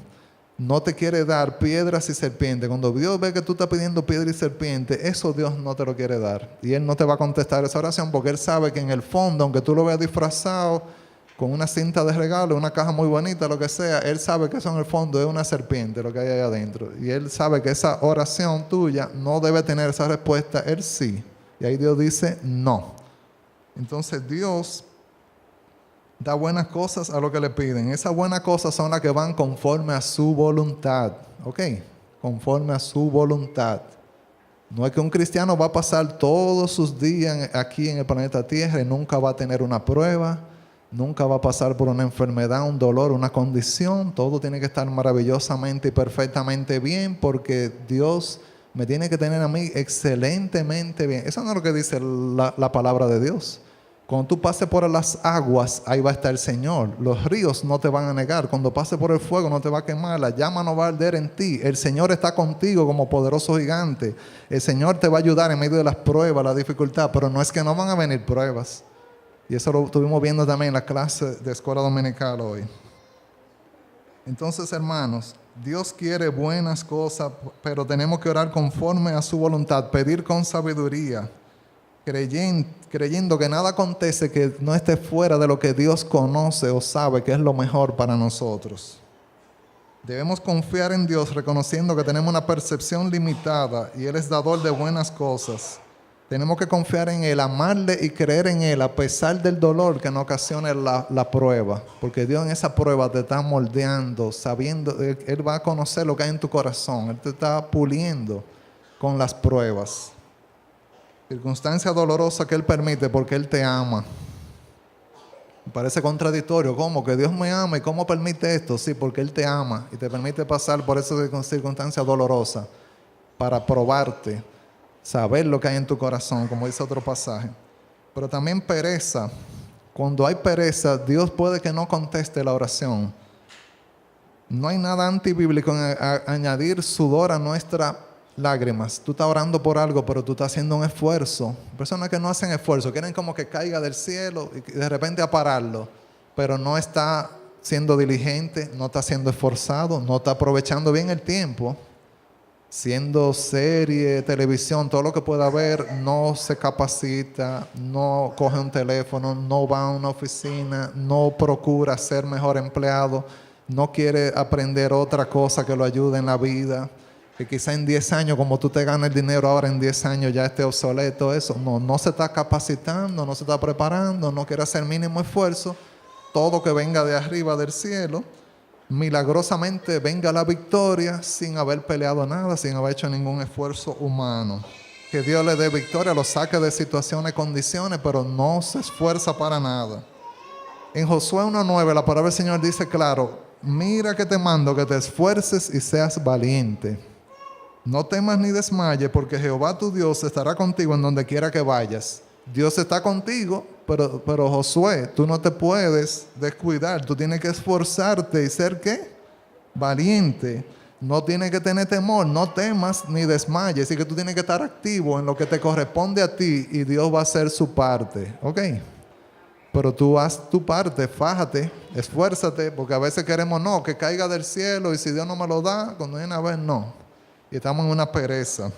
No te quiere dar piedras y serpientes. Cuando Dios ve que tú estás pidiendo piedra y serpiente, eso Dios no te lo quiere dar. Y Él no te va a contestar esa oración porque Él sabe que en el fondo, aunque tú lo veas disfrazado con una cinta de regalo, una caja muy bonita, lo que sea, Él sabe que eso en el fondo es una serpiente, lo que hay ahí adentro. Y Él sabe que esa oración tuya no debe tener esa respuesta. Él sí. Y ahí Dios dice no. Entonces Dios da buenas cosas a lo que le piden. Esas buenas cosas son las que van conforme a su voluntad. ¿Ok? Conforme a su voluntad. No es que un cristiano va a pasar todos sus días aquí en el planeta Tierra y nunca va a tener una prueba, nunca va a pasar por una enfermedad, un dolor, una condición. Todo tiene que estar maravillosamente y perfectamente bien porque Dios me tiene que tener a mí excelentemente bien. Eso no es lo que dice la palabra de Dios. Cuando tú pases por las aguas, ahí va a estar el Señor. Los ríos no te van a negar. Cuando pases por el fuego, no te va a quemar. La llama no va a arder en ti. El Señor está contigo como poderoso gigante. El Señor te va a ayudar en medio de las pruebas, la dificultad. Pero no es que no van a venir pruebas. Y eso lo estuvimos viendo también en la clase de escuela dominical hoy. Entonces, hermanos, Dios quiere buenas cosas, pero tenemos que orar conforme a su voluntad. Pedir con sabiduría. creyendo que nada acontece que no esté fuera de lo que Dios conoce o sabe que es lo mejor para nosotros. Debemos confiar en Dios reconociendo que tenemos una percepción limitada y Él es dador de buenas cosas. Tenemos que confiar en Él, amarle y creer en Él a pesar del dolor que nos ocasione la prueba. Porque Dios en esa prueba te está moldeando, sabiendo, Él va a conocer lo que hay en tu corazón. Él te está puliendo con las pruebas. Circunstancia dolorosa que Él permite porque Él te ama. Me parece contradictorio. ¿Cómo? Que Dios me ama y ¿cómo permite esto? Sí, porque Él te ama y te permite pasar por esa circunstancia dolorosa para probarte, saber lo que hay en tu corazón, como dice otro pasaje. Pero también pereza. Cuando hay pereza, Dios puede que no conteste la oración. No hay nada antibíblico en añadir sudor a nuestras lágrimas. Tú estás orando por algo, pero tú estás haciendo un esfuerzo. Personas que no hacen esfuerzo, quieren como que caiga del cielo y de repente a pararlo, pero no está siendo diligente, no está siendo esforzado, no está aprovechando bien el tiempo. Siendo serie, televisión, todo lo que pueda ver, no se capacita, no coge un teléfono, no va a una oficina, no procura ser mejor empleado, no quiere aprender otra cosa que lo ayude en la vida, que quizá en 10 años, como tú te ganas el dinero ahora, en 10 años ya esté obsoleto eso. No se está capacitando, no se está preparando, no quiere hacer mínimo esfuerzo. Todo que venga de arriba del cielo, milagrosamente venga la victoria sin haber peleado nada, sin haber hecho ningún esfuerzo humano. Que Dios le dé victoria, lo saque de situaciones, condiciones, pero no se esfuerza para nada. En Josué 1:9 la palabra del Señor dice claro: mira que te mando que te esfuerces y seas valiente. No temas ni desmayes, porque Jehová tu Dios estará contigo en donde quiera que vayas. Dios está contigo, pero Josué, tú no te puedes descuidar. Tú tienes que esforzarte y ser ¿qué? Valiente. No tienes que tener temor, no temas ni desmayes. Así que tú tienes que estar activo en lo que te corresponde a ti y Dios va a hacer su parte. ¿Ok? Pero tú haz tu parte, fájate, esfuérzate, porque a veces queremos no, que caiga del cielo y si Dios no me lo da, cuando viene a ver, no. Y estamos en una pereza.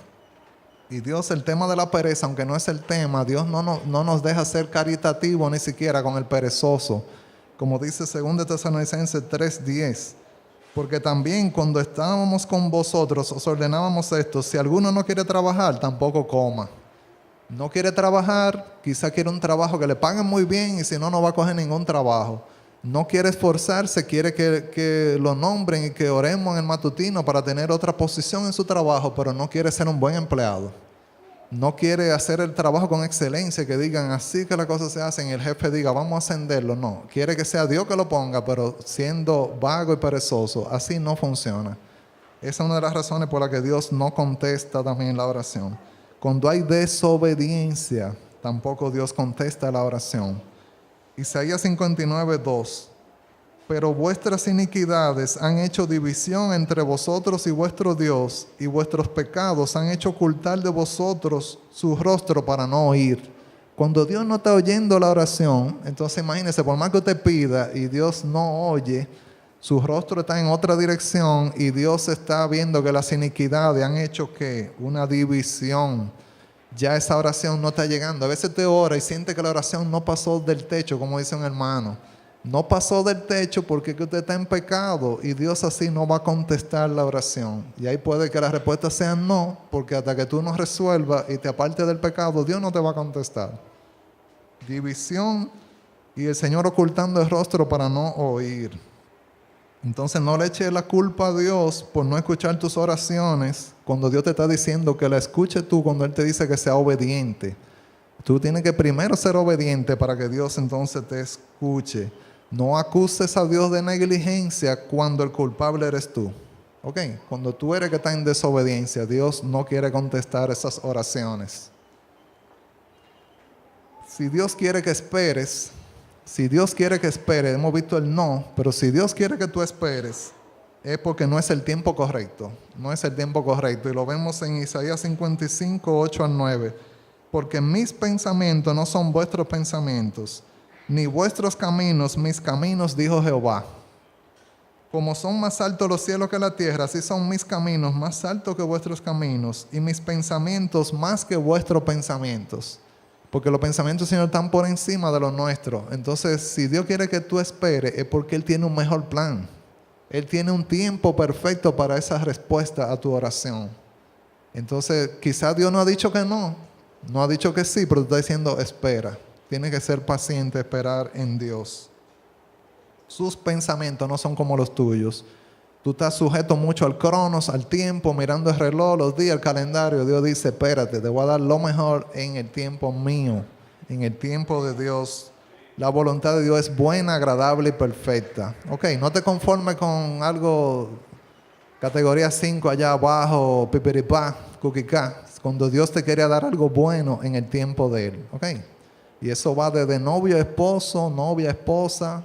Y Dios, el tema de la pereza, aunque no es el tema, Dios no nos deja ser caritativo ni siquiera con el perezoso. Como dice 2 Tesalonicenses 3:10. Porque también cuando estábamos con vosotros os ordenábamos esto: si alguno no quiere trabajar, tampoco coma. No quiere trabajar, quizá quiere un trabajo que le paguen muy bien y si no, no va a coger ningún trabajo. No quiere esforzarse, quiere que lo nombren y que oremos en el matutino para tener otra posición en su trabajo, pero no quiere ser un buen empleado. No quiere hacer el trabajo con excelencia, que digan así que las cosas se hacen y el jefe diga vamos a ascenderlo. No, quiere que sea Dios que lo ponga, pero siendo vago y perezoso. Así no funciona. Esa es una de las razones por las que Dios no contesta también la oración. Cuando hay desobediencia, tampoco Dios contesta la oración. Isaías 59:2. Pero vuestras iniquidades han hecho división entre vosotros y vuestro Dios, y vuestros pecados han hecho ocultar de vosotros su rostro para no oír. Cuando Dios no está oyendo la oración, entonces imagínese, por más que usted pida y Dios no oye, su rostro está en otra dirección y Dios está viendo que las iniquidades han hecho que una división. Ya esa oración no está llegando. A veces te ora y siente que la oración no pasó del techo, como dice un hermano. No pasó del techo porque usted está en pecado y Dios así no va a contestar la oración. Y ahí puede que la respuesta sea no, porque hasta que tú no resuelvas y te apartes del pecado, Dios no te va a contestar. División y el Señor ocultando el rostro para no oír. Entonces no le eches la culpa a Dios por no escuchar tus oraciones cuando Dios te está diciendo que la escuche tú, cuando Él te dice que sea obediente. Tú tienes que primero ser obediente para que Dios entonces te escuche. No acuses a Dios de negligencia cuando el culpable eres tú. ¿Ok? Cuando tú eres que está en desobediencia, Dios no quiere contestar esas oraciones. Si Dios quiere que esperes, hemos visto el no, pero si Dios quiere que tú esperes, es porque no es el tiempo correcto. No es el tiempo correcto. Y lo vemos en Isaías 55:8-9. Porque mis pensamientos no son vuestros pensamientos, ni vuestros caminos mis caminos, dijo Jehová. Como son más altos los cielos que la tierra, así son mis caminos más altos que vuestros caminos, y mis pensamientos más que vuestros pensamientos. Porque los pensamientos del Señor están por encima de los nuestros. Entonces, si Dios quiere que tú esperes, es porque Él tiene un mejor plan. Él tiene un tiempo perfecto para esa respuesta a tu oración. Entonces, quizás Dios no ha dicho que no. No ha dicho que sí, pero tú estás diciendo espera. Tienes que ser paciente, esperar en Dios. Sus pensamientos no son como los tuyos. Tú estás sujeto mucho al cronos, al tiempo, mirando el reloj, los días, el calendario. Dios dice, espérate, te voy a dar lo mejor en el tiempo mío, en el tiempo de Dios. La voluntad de Dios es buena, agradable y perfecta. Ok, no te conformes con algo, categoría 5 allá abajo, pipiripá, cuquicá, cuando Dios te quería dar algo bueno en el tiempo de Él. Ok, y eso va desde novio a esposo, novia a esposa,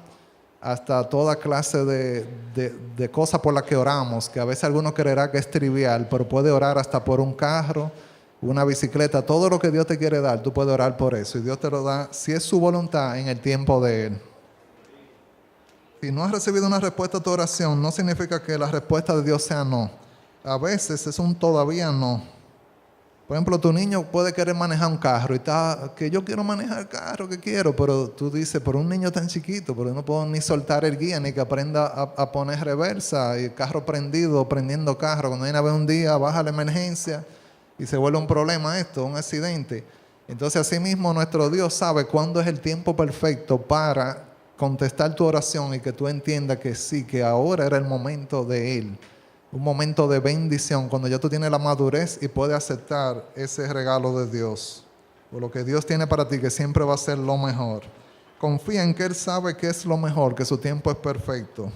hasta toda clase de cosas por las que oramos, que a veces alguno creerá que es trivial, pero puede orar hasta por un carro, una bicicleta, todo lo que Dios te quiere dar, tú puedes orar por eso. Y Dios te lo da, si es su voluntad, en el tiempo de Él. Si no has recibido una respuesta a tu oración, no significa que la respuesta de Dios sea no. A veces es un todavía no. Por ejemplo, tu niño puede querer manejar un carro y está, que yo quiero manejar el carro, que quiero, pero tú dices, pero un niño tan chiquito, pero no puedo ni soltar el guía, ni que aprenda a poner reversa, y el carro prendido, prendiendo carro, cuando viene a ver un día, baja la emergencia y se vuelve un problema esto, un accidente. Entonces, así mismo nuestro Dios sabe cuándo es el tiempo perfecto para contestar tu oración y que tú entiendas que sí, que ahora era el momento de Él. Un momento de bendición, cuando ya tú tienes la madurez y puedes aceptar ese regalo de Dios. O lo que Dios tiene para ti, que siempre va a ser lo mejor. Confía en que Él sabe que es lo mejor, que su tiempo es perfecto.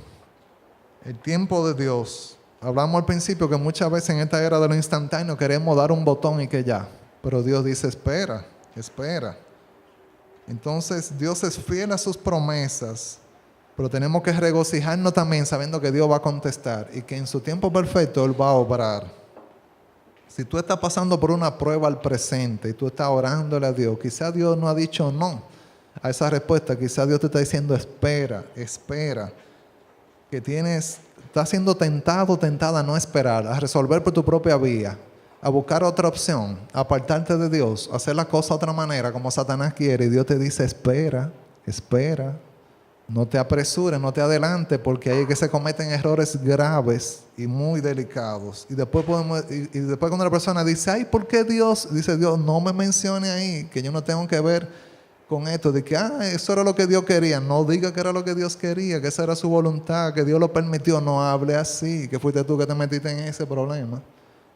El tiempo de Dios. Hablamos al principio que muchas veces en esta era de lo instantáneo queremos dar un botón y que ya. Pero Dios dice, espera, espera. Entonces Dios es fiel a sus promesas. Pero tenemos que regocijarnos también sabiendo que Dios va a contestar y que en su tiempo perfecto Él va a obrar. Si tú estás pasando por una prueba al presente y tú estás orándole a Dios, quizás Dios no ha dicho no a esa respuesta. Quizás Dios te está diciendo espera, espera. Que estás siendo tentado, tentada a no esperar, a resolver por tu propia vía, a buscar otra opción, a apartarte de Dios, a hacer las cosas de otra manera como Satanás quiere. Y Dios te dice espera, espera. No te apresures, no te adelantes, porque ahí es que se cometen errores graves y muy delicados. Y después cuando la persona dice, ay, ¿por qué Dios? Dice Dios, no me mencione ahí, que yo no tengo que ver con esto. De que, eso era lo que Dios quería. No diga que era lo que Dios quería, que esa era su voluntad, que Dios lo permitió. No hable así, que fuiste tú que te metiste en ese problema.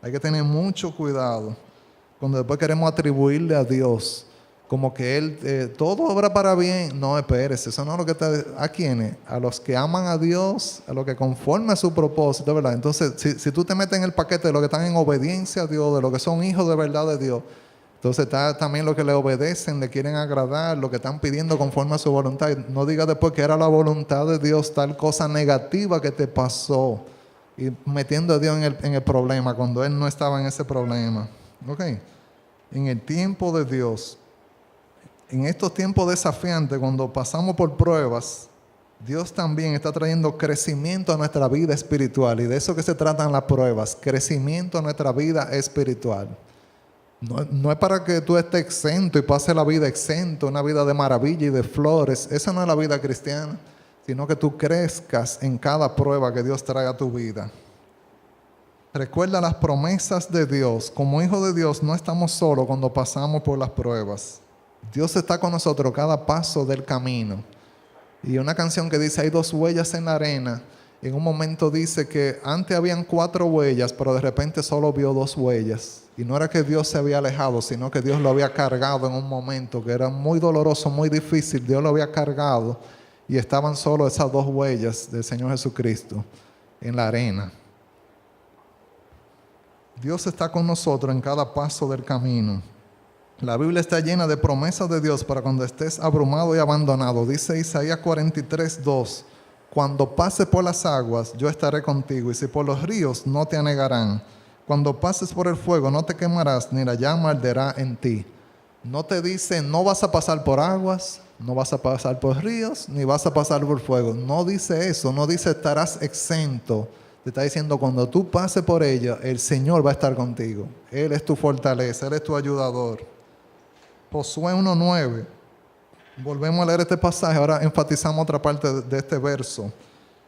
Hay que tener mucho cuidado cuando después queremos atribuirle a Dios como que Él, todo obra para bien. No, espérese, eso no es lo que está. ¿A quiénes? A los que aman a Dios, a los que conforme a su propósito, ¿verdad? Entonces, si tú te metes en el paquete de los que están en obediencia a Dios, de los que son hijos de verdad de Dios, entonces está también los que le obedecen, le quieren agradar, los que están pidiendo conforme a su voluntad. Y no digas después que era la voluntad de Dios tal cosa negativa que te pasó, y metiendo a Dios en el problema cuando Él no estaba en ese problema. ¿Ok? En el tiempo de Dios. En estos tiempos desafiantes, cuando pasamos por pruebas, Dios también está trayendo crecimiento a nuestra vida espiritual. Y de eso que se tratan las pruebas, crecimiento a nuestra vida espiritual. No es para que tú estés exento y pases la vida exento, una vida de maravilla y de flores. Esa no es la vida cristiana, sino que tú crezcas en cada prueba que Dios trae a tu vida. Recuerda las promesas de Dios. Como hijo de Dios no estamos solos cuando pasamos por las pruebas. Dios está con nosotros cada paso del camino. Y una canción que dice, hay 2 huellas en la arena. En un momento dice que antes habían 4 huellas, pero de repente solo vio 2 huellas. Y no era que Dios se había alejado, sino que Dios lo había cargado en un momento que era muy doloroso, muy difícil. Dios lo había cargado y estaban solo esas 2 huellas del Señor Jesucristo en la arena. Dios está con nosotros en cada paso del camino. La Biblia está llena de promesas de Dios para cuando estés abrumado y abandonado. Dice Isaías 43:2, cuando pases por las aguas, yo estaré contigo, y si por los ríos, no te anegarán. Cuando pases por el fuego, no te quemarás, ni la llama arderá en ti. No te dice, no vas a pasar por aguas, no vas a pasar por ríos, ni vas a pasar por fuego. No dice eso, no dice estarás exento. Te está diciendo, cuando tú pases por ella, el Señor va a estar contigo. Él es tu fortaleza, Él es tu ayudador. Josué 1:9. Volvemos a leer este pasaje, ahora enfatizamos otra parte de este verso.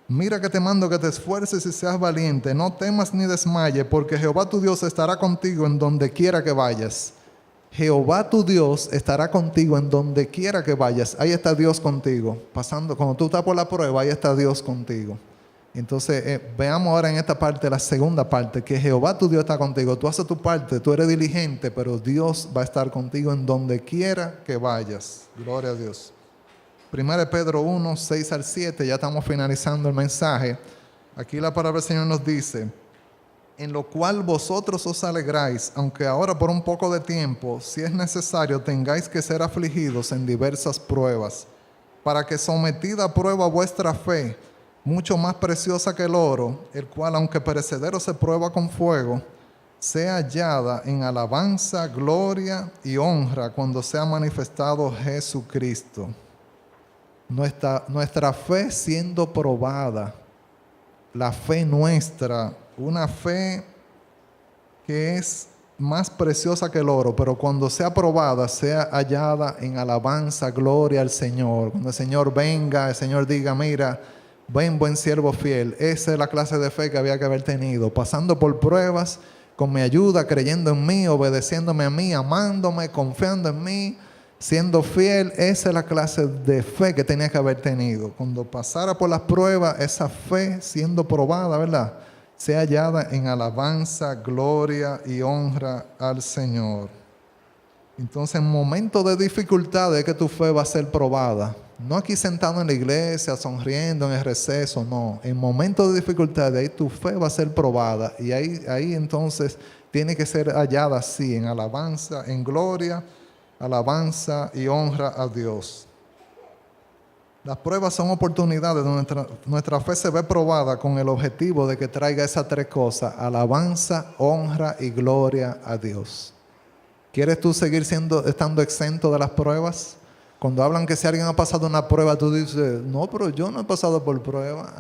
Mira que te mando que te esfuerces y seas valiente, no temas ni desmayes, porque Jehová tu Dios estará contigo en donde quiera que vayas. Jehová tu Dios estará contigo en donde quiera que vayas. Ahí está Dios contigo. Pasando, cuando tú estás por la prueba, ahí está Dios contigo. Entonces, veamos ahora en esta parte, la segunda parte, que Jehová tu Dios está contigo. Tú haces tu parte, tú eres diligente, pero Dios va a estar contigo en donde quiera que vayas. Gloria a Dios. 1 Pedro 1, 6 al 7, ya estamos finalizando el mensaje. Aquí la palabra del Señor nos dice: en lo cual vosotros os alegráis, aunque ahora por un poco de tiempo, si es necesario, tengáis que ser afligidos en diversas pruebas, para que sometida a prueba vuestra fe, mucho más preciosa que el oro, el cual aunque perecedero se prueba con fuego, sea hallada en alabanza, gloria y honra cuando sea manifestado Jesucristo. Nuestra fe siendo probada, la fe nuestra, una fe que es más preciosa que el oro, pero cuando sea probada, sea hallada en alabanza, gloria al Señor. Cuando el Señor venga, el Señor diga: mira, ven buen siervo fiel. Esa es la clase de fe que había que haber tenido, pasando por pruebas, con mi ayuda, creyendo en mí, obedeciéndome a mí, amándome, confiando en mí, siendo fiel. Esa es la clase de fe que tenía que haber tenido. Cuando pasara por las pruebas, esa fe siendo probada, ¿verdad?, sea hallada en alabanza, gloria y honra al Señor. Entonces, en momentos de dificultad es que tu fe va a ser probada. No aquí sentado en la iglesia, sonriendo en el receso, no. En momentos de dificultad, ahí tu fe va a ser probada. Y ahí entonces tiene que ser hallada así, en alabanza, en gloria, alabanza y honra a Dios. Las pruebas son oportunidades donde nuestra fe se ve probada con el objetivo de que traiga esas tres cosas: alabanza, honra y gloria a Dios. ¿Quieres tú seguir estando exento de las pruebas? Cuando hablan que si alguien ha pasado una prueba, tú dices: no, pero yo no he pasado por prueba.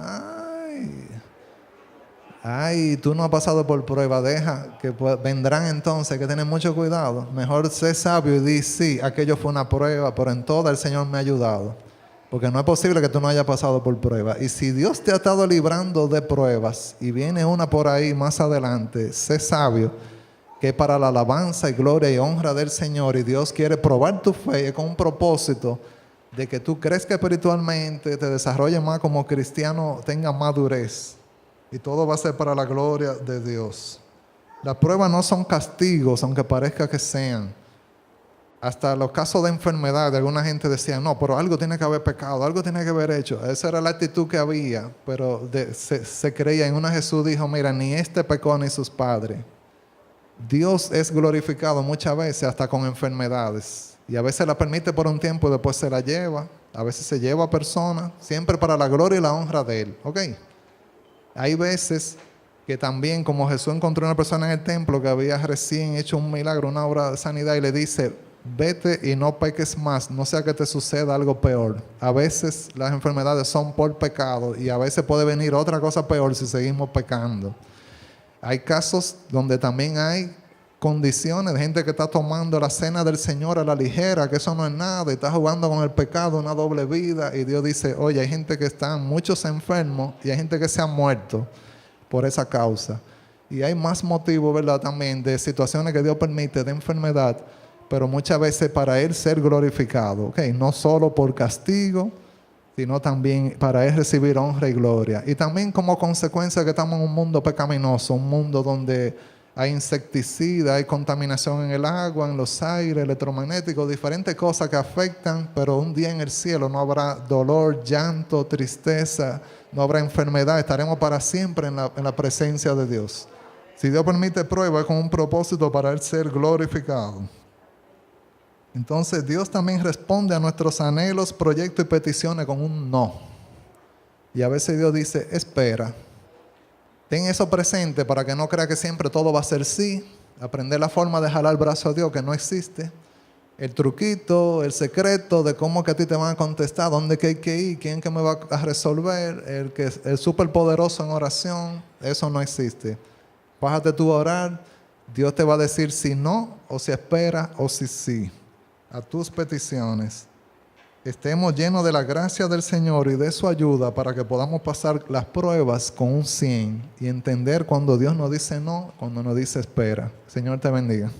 Ay, tú no has pasado por prueba. Deja que vendrán entonces, hay que tener mucho cuidado. Mejor sé sabio y di: sí, aquello fue una prueba, pero en toda el Señor me ha ayudado. Porque no es posible que tú no hayas pasado por pruebas. Y si Dios te ha estado librando de pruebas y viene una por ahí más adelante, sé sabio que es para la alabanza y gloria y honra del Señor. Y Dios quiere probar tu fe con un propósito de que tú crezcas espiritualmente, te desarrolles más como cristiano, tengas madurez. Y todo va a ser para la gloria de Dios. Las pruebas no son castigos, aunque parezca que sean. Hasta los casos de enfermedad, de alguna gente decía: no, pero algo tiene que haber pecado, algo tiene que haber hecho. Esa era la actitud que había, pero se creía en una. Jesús dijo: mira, ni este pecó ni sus padres. Dios es glorificado muchas veces hasta con enfermedades. Y a veces la permite por un tiempo y después se la lleva. A veces se lleva a personas, siempre para la gloria y la honra de Él. ¿Ok? Hay veces que también, como Jesús encontró a una persona en el templo que había recién hecho un milagro, una obra de sanidad, y le dice: vete y no peques más, no sea que te suceda algo peor. A veces las enfermedades son por pecado y a veces puede venir otra cosa peor si seguimos pecando. Hay casos donde también hay condiciones de gente que está tomando la cena del Señor a la ligera, que eso no es nada, y está jugando con el pecado, una doble vida. Y Dios dice: oye, hay gente que están muchos enfermos y hay gente que se ha muerto por esa causa. Y hay más motivos, ¿verdad?, también de situaciones que Dios permite de enfermedad, pero muchas veces para Él ser glorificado, ¿okay? No solo por castigo, sino también para Él recibir honra y gloria. Y también como consecuencia que estamos en un mundo pecaminoso, un mundo donde hay insecticidas, hay contaminación en el agua, en los aires, electromagnéticos, diferentes cosas que afectan, pero un día en el cielo no habrá dolor, llanto, tristeza, no habrá enfermedad, estaremos para siempre en la presencia de Dios. Si Dios permite prueba, es con un propósito para Él ser glorificado. Entonces Dios también responde a nuestros anhelos, proyectos y peticiones con un no. Y a veces Dios dice: espera. Ten eso presente para que no crea que siempre todo va a ser sí. Aprender la forma de jalar el brazo a Dios, que no existe. El truquito, el secreto de cómo que a ti te van a contestar, dónde que hay que ir, quién que me va a resolver, el superpoderoso en oración, eso no existe. Bájate tú a orar, Dios te va a decir si no, o si espera, o si sí. a tus peticiones, estemos llenos de la gracia del Señor y de su ayuda para que podamos pasar las pruebas con un 100 y entender cuando Dios nos dice no, cuando nos dice espera. Señor te bendiga.